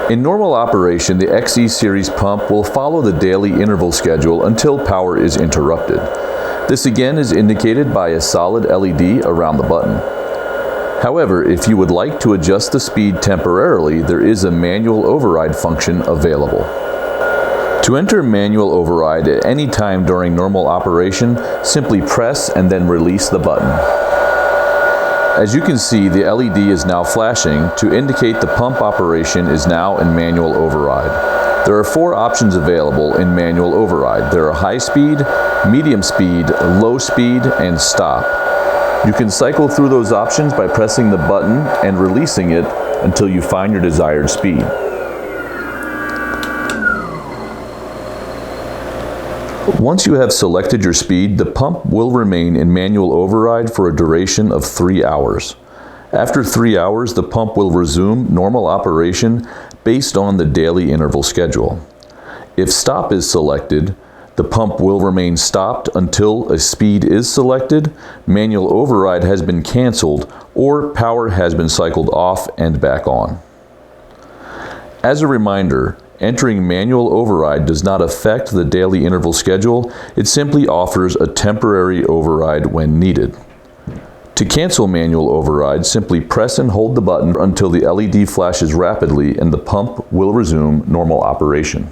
In normal operation, the XE series pump will follow the daily interval schedule until power is interrupted. This again is indicated by a solid LED around the button. However, if you would like to adjust the speed temporarily, there is a manual override function available. To enter manual override at any time during normal operation, simply press and then release the button. As you can see, the LED is now flashing to indicate the pump operation is now in manual override. There are 4 options available in manual override. There are high speed, medium speed, low speed, and stop. You can cycle through those options by pressing the button and releasing it until you find your desired speed. Once you have selected your speed, the pump will remain in manual override for a duration of 3 hours. After 3 hours, the pump will resume normal operation based on the daily interval schedule. If stop is selected, the pump will remain stopped until a speed is selected, manual override has been canceled, or power has been cycled off and back on. As a reminder, entering manual override does not affect the daily interval schedule. It simply offers a temporary override when needed. To cancel manual override, simply press and hold the button until the LED flashes rapidly and the pump will resume normal operation.